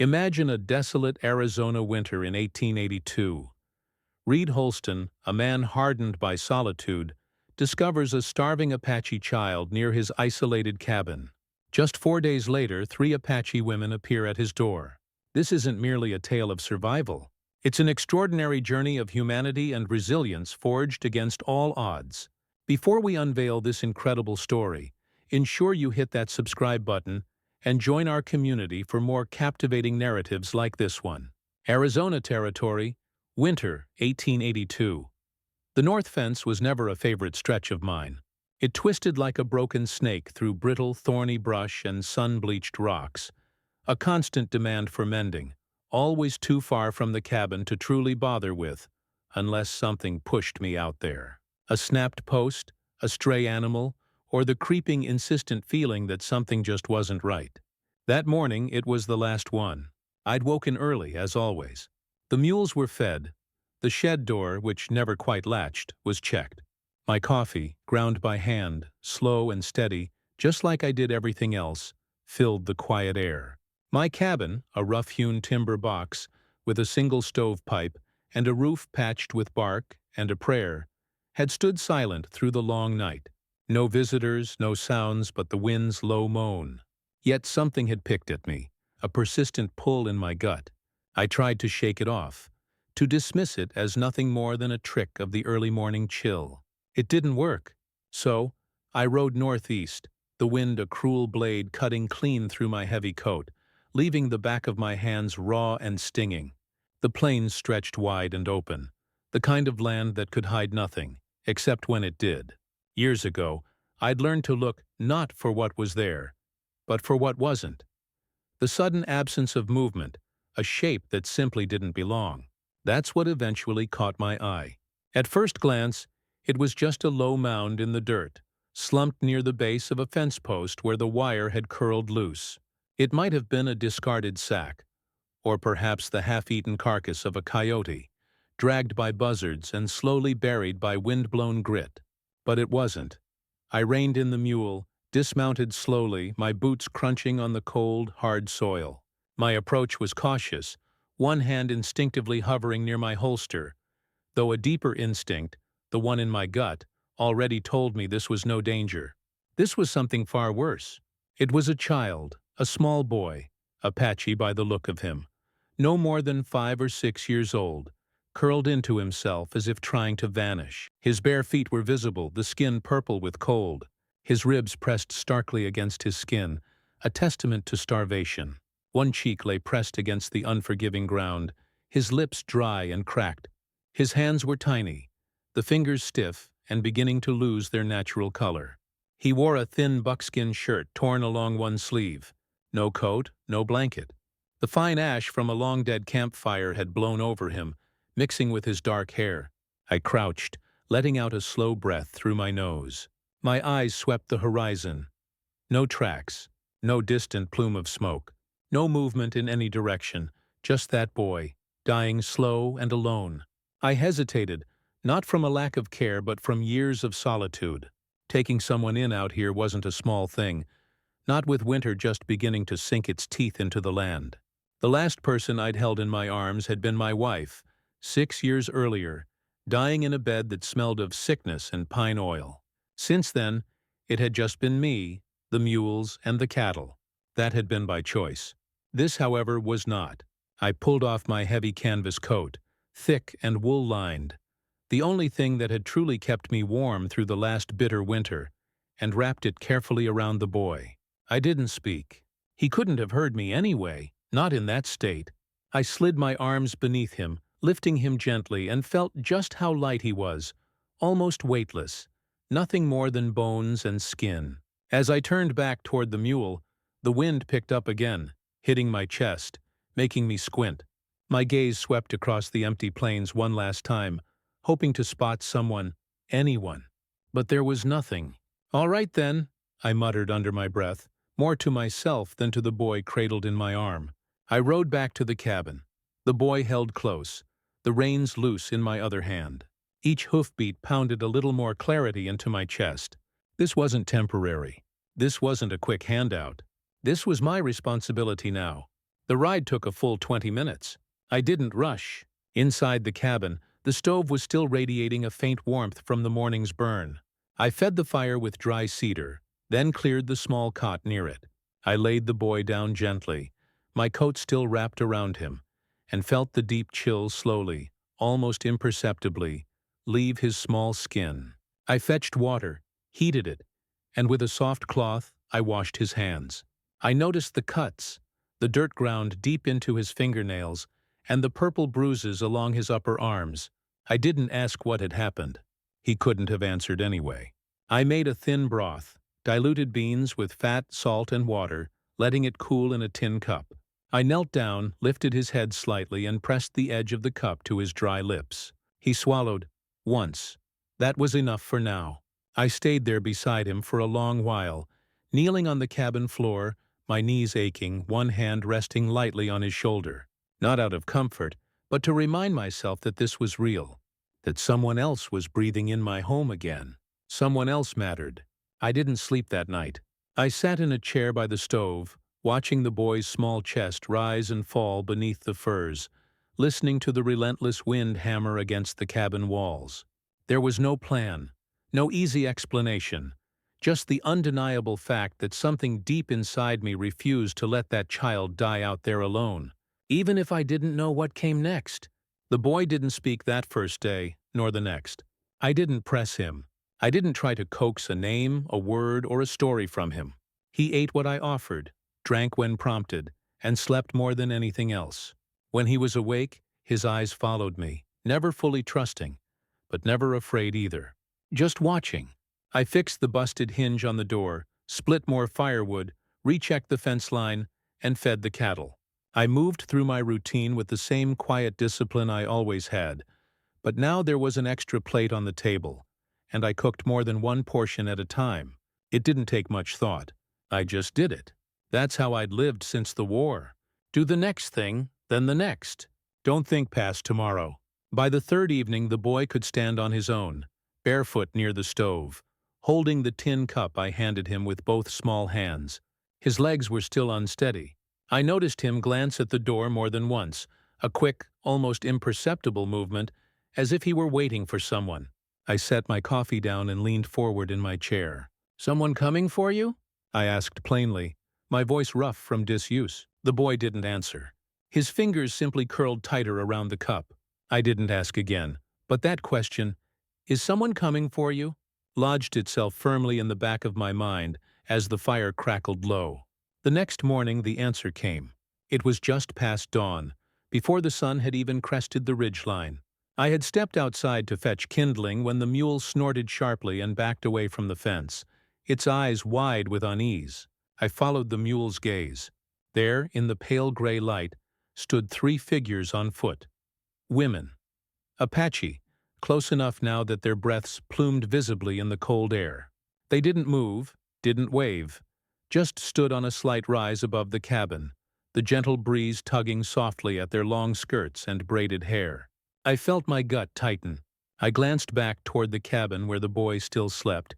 Imagine a desolate Arizona winter in 1882. Reed Holston, a man hardened by solitude, discovers a starving Apache child near his isolated cabin. Just 4 days later, 3 Apache women appear at his door. This isn't merely a tale of survival. It's an extraordinary journey of humanity and resilience forged against all odds. Before we unveil this incredible story, ensure you hit that subscribe button and join our community for more captivating narratives like this one. Arizona Territory, winter 1882. The North Fence was never a favorite stretch of mine. It twisted like a broken snake through brittle, thorny brush and sun-bleached rocks, a constant demand for mending, always too far from the cabin to truly bother with, unless something pushed me out there. A snapped post, a stray animal, or the creeping, insistent feeling that something just wasn't right. That morning, it was the last one. I'd woken early, as always. The mules were fed. The shed door, which never quite latched, was checked. My coffee, ground by hand, slow and steady, just like I did everything else, filled the quiet air. My cabin, a rough-hewn timber box, with a single stovepipe and a roof patched with bark and a prayer, had stood silent through the long night. No visitors, no sounds but the wind's low moan. Yet something had picked at me, a persistent pull in my gut. I tried to shake it off, to dismiss it as nothing more than a trick of the early morning chill. It didn't work. So, I rode northeast, the wind a cruel blade cutting clean through my heavy coat, leaving the back of my hands raw and stinging. The plains stretched wide and open, the kind of land that could hide nothing, except when it did. Years ago, I'd learned to look not for what was there, but for what wasn't. The sudden absence of movement, a shape that simply didn't belong. That's what eventually caught my eye. At first glance, it was just a low mound in the dirt, slumped near the base of a fence post where the wire had curled loose. It might have been a discarded sack, or perhaps the half-eaten carcass of a coyote, dragged by buzzards and slowly buried by wind-blown grit. But it wasn't. I reined in the mule, dismounted slowly, my boots crunching on the cold, hard soil. My approach was cautious, one hand instinctively hovering near my holster, though a deeper instinct, the one in my gut, already told me this was no danger. This was something far worse. It was a child, a small boy, Apache by the look of him, no more than 5 or 6 years old, curled into himself as if trying to vanish. His bare feet were visible, the skin purple with cold. His ribs pressed starkly against his skin, a testament to starvation. One cheek lay pressed against the unforgiving ground, his lips dry and cracked. His hands were tiny, the fingers stiff and beginning to lose their natural color. He wore a thin buckskin shirt torn along one sleeve. No coat, no blanket. The fine ash from a long-dead campfire had blown over him, mixing with his dark hair. I crouched, letting out a slow breath through my nose. My eyes swept the horizon. No tracks, no distant plume of smoke, no movement in any direction, just that boy, dying slow and alone. I hesitated, not from a lack of care but from years of solitude. Taking someone in out here wasn't a small thing, not with winter just beginning to sink its teeth into the land. The last person I'd held in my arms had been my wife, 6 years earlier, dying in a bed that smelled of sickness and pine oil. Since then, it had just been me, the mules, and the cattle. That had been by choice. This, however, was not. I pulled off my heavy canvas coat, thick and wool-lined, the only thing that had truly kept me warm through the last bitter winter, and wrapped it carefully around the boy. I didn't speak. He couldn't have heard me anyway, not in that state. I slid my arms beneath him, lifting him gently, and felt just how light he was, almost weightless, nothing more than bones and skin. As I turned back toward the mule, the wind picked up again, hitting my chest, making me squint. My gaze swept across the empty plains one last time, hoping to spot someone, anyone. But there was nothing. "All right then," I muttered under my breath, more to myself than to the boy cradled in my arm. I rode back to the cabin. The boy held close, the reins loose in my other hand. Each hoofbeat pounded a little more clarity into my chest. This wasn't temporary. This wasn't a quick handout. This was my responsibility now. The ride took a full 20 minutes. I didn't rush. Inside the cabin, the stove was still radiating a faint warmth from the morning's burn. I fed the fire with dry cedar, then cleared the small cot near it. I laid the boy down gently, my coat still wrapped around him, and felt the deep chill slowly, almost imperceptibly, leave his small skin. I fetched water, heated it, and with a soft cloth, I washed his hands. I noticed the cuts, the dirt ground deep into his fingernails, and the purple bruises along his upper arms. I didn't ask what had happened. He couldn't have answered anyway. I made a thin broth, diluted beans with fat, salt, and water, letting it cool in a tin cup. I knelt down, lifted his head slightly, and pressed the edge of the cup to his dry lips. He swallowed. Once. That was enough for now. I stayed there beside him for a long while, kneeling on the cabin floor, my knees aching, one hand resting lightly on his shoulder. Not out of comfort, but to remind myself that this was real, that someone else was breathing in my home again. Someone else mattered. I didn't sleep that night. I sat in a chair by the stove, watching the boy's small chest rise and fall beneath the furs, listening to the relentless wind hammer against the cabin walls. There was no plan, no easy explanation, just the undeniable fact that something deep inside me refused to let that child die out there alone, even if I didn't know what came next. The boy didn't speak that first day, nor the next. I didn't press him. I didn't try to coax a name, a word, or a story from him. He ate what I offered, drank when prompted, and slept more than anything else. When he was awake, his eyes followed me, never fully trusting, but never afraid either. Just watching. I fixed the busted hinge on the door, split more firewood, rechecked the fence line, and fed the cattle. I moved through my routine with the same quiet discipline I always had, but now there was an extra plate on the table, and I cooked more than one portion at a time. It didn't take much thought. I just did it. That's how I'd lived since the war. Do the next thing, then the next. Don't think past tomorrow. By the third evening, the boy could stand on his own, barefoot near the stove, holding the tin cup I handed him with both small hands. His legs were still unsteady. I noticed him glance at the door more than once, a quick, almost imperceptible movement, as if he were waiting for someone. I set my coffee down and leaned forward in my chair. "Someone coming for you?" I asked plainly, my voice rough from disuse. The boy didn't answer. His fingers simply curled tighter around the cup. I didn't ask again, but that question, "Is someone coming for you?" lodged itself firmly in the back of my mind as the fire crackled low. The next morning the answer came. It was just past dawn, before the sun had even crested the ridgeline. I had stepped outside to fetch kindling when the mule snorted sharply and backed away from the fence, its eyes wide with unease. I followed the mule's gaze. There, in the pale gray light, stood 3 figures on foot. Women. Apache, close enough now that their breaths plumed visibly in the cold air. They didn't move, didn't wave, just stood on a slight rise above the cabin, the gentle breeze tugging softly at their long skirts and braided hair. I felt my gut tighten. I glanced back toward the cabin where the boy still slept,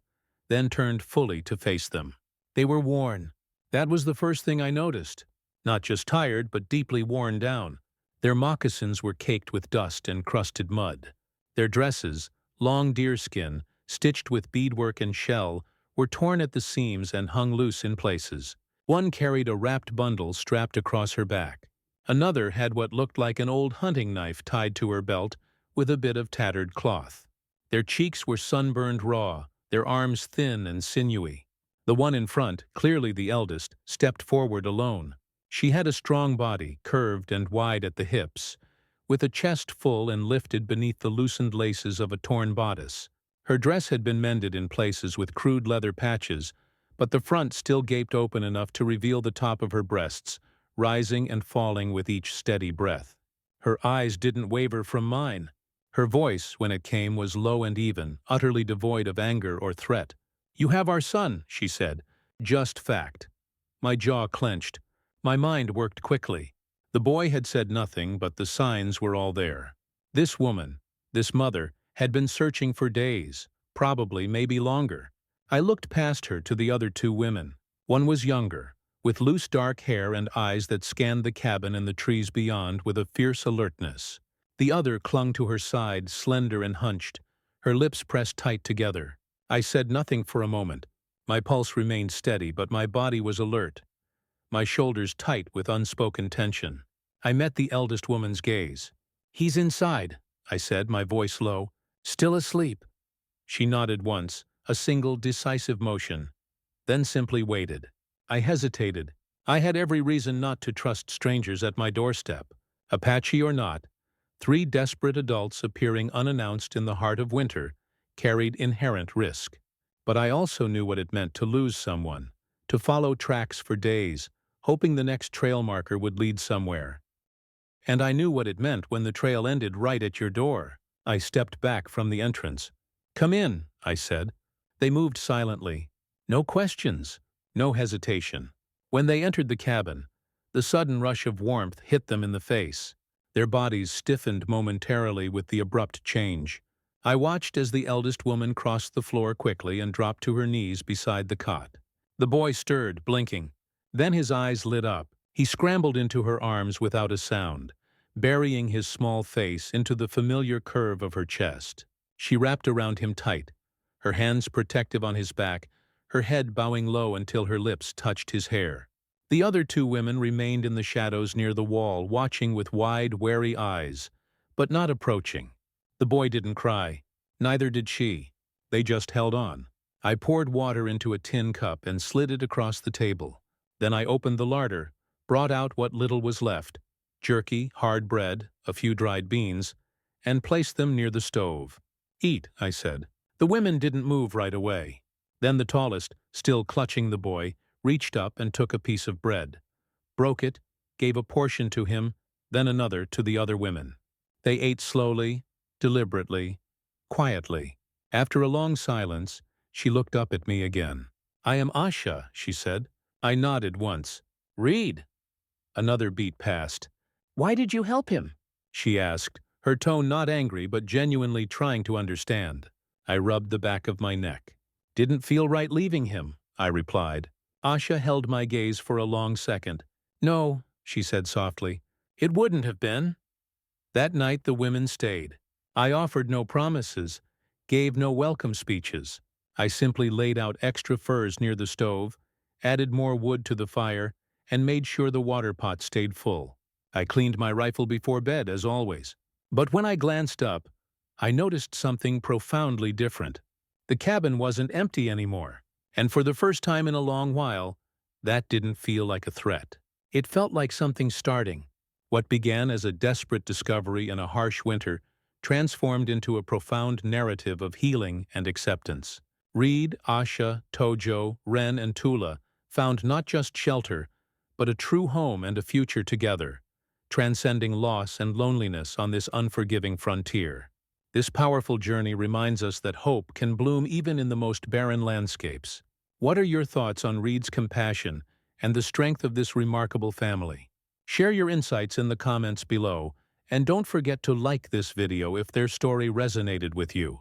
then turned fully to face them. They were worn. That was the first thing I noticed. Not just tired, but deeply worn down. Their moccasins were caked with dust and crusted mud. Their dresses, long deerskin, stitched with beadwork and shell, were torn at the seams and hung loose in places. One carried a wrapped bundle strapped across her back. Another had what looked like an old hunting knife tied to her belt with a bit of tattered cloth. Their cheeks were sunburned raw, their arms thin and sinewy. The one in front, clearly the eldest, stepped forward alone. She had a strong body, curved and wide at the hips, with a chest full and lifted beneath the loosened laces of a torn bodice. Her dress had been mended in places with crude leather patches, but the front still gaped open enough to reveal the top of her breasts, rising and falling with each steady breath. Her eyes didn't waver from mine. Her voice, when it came, was low and even, utterly devoid of anger or threat. "You have our son," she said. Just fact. My jaw clenched. My mind worked quickly. The boy had said nothing, but the signs were all there. This woman, this mother, had been searching for days, probably maybe longer. I looked past her to the other 2 women. One was younger, with loose dark hair and eyes that scanned the cabin and the trees beyond with a fierce alertness. The other clung to her side, slender and hunched, her lips pressed tight together. I said nothing for a moment. My pulse remained steady, but my body was alert, my shoulders tight with unspoken tension. I met the eldest woman's gaze. "He's inside," I said, my voice low. "Still asleep." She nodded once, a single decisive motion, then simply waited. I hesitated. I had every reason not to trust strangers at my doorstep. Apache or not, 3 desperate adults appearing unannounced in the heart of winter carried inherent risk. But I also knew what it meant to lose someone, to follow tracks for days, hoping the next trail marker would lead somewhere. And I knew what it meant when the trail ended right at your door. I stepped back from the entrance. "Come in," I said. They moved silently. No questions, no hesitation. When they entered the cabin, the sudden rush of warmth hit them in the face. Their bodies stiffened momentarily with the abrupt change. I watched as the eldest woman crossed the floor quickly and dropped to her knees beside the cot. The boy stirred, blinking. Then his eyes lit up. He scrambled into her arms without a sound, burying his small face into the familiar curve of her chest. She wrapped around him tight, her hands protective on his back, her head bowing low until her lips touched his hair. The other 2 women remained in the shadows near the wall, watching with wide, wary eyes, but not approaching. The boy didn't cry. Neither did she. They just held on. I poured water into a tin cup and slid it across the table. Then I opened the larder, brought out what little was left, jerky, hard bread, a few dried beans, and placed them near the stove. "Eat," I said. The women didn't move right away. Then the tallest, still clutching the boy, reached up and took a piece of bread, broke it, gave a portion to him, then another to the other women. They ate slowly, deliberately, quietly. After a long silence, she looked up at me again. "I am Asha," she said. I nodded once. "Reed." Another beat passed. "Why did you help him?" she asked, her tone not angry but genuinely trying to understand. I rubbed the back of my neck. "Didn't feel right leaving him," I replied. Asha held my gaze for a long second. "No," she said softly. "It wouldn't have been." That night the women stayed. I offered no promises, gave no welcome speeches. I simply laid out extra furs near the stove, added more wood to the fire, and made sure the water pot stayed full. I cleaned my rifle before bed, as always. But when I glanced up, I noticed something profoundly different. The cabin wasn't empty anymore, and for the first time in a long while, that didn't feel like a threat. It felt like something starting. What began as a desperate discovery in a harsh winter transformed into a profound narrative of healing and acceptance. Reed, Asha, Tojo, Ren, and Tula found not just shelter, but a true home and a future together, transcending loss and loneliness on this unforgiving frontier. This powerful journey reminds us that hope can bloom even in the most barren landscapes. What are your thoughts on Reed's compassion and the strength of this remarkable family? Share your insights in the comments below, and don't forget to like this video if their story resonated with you.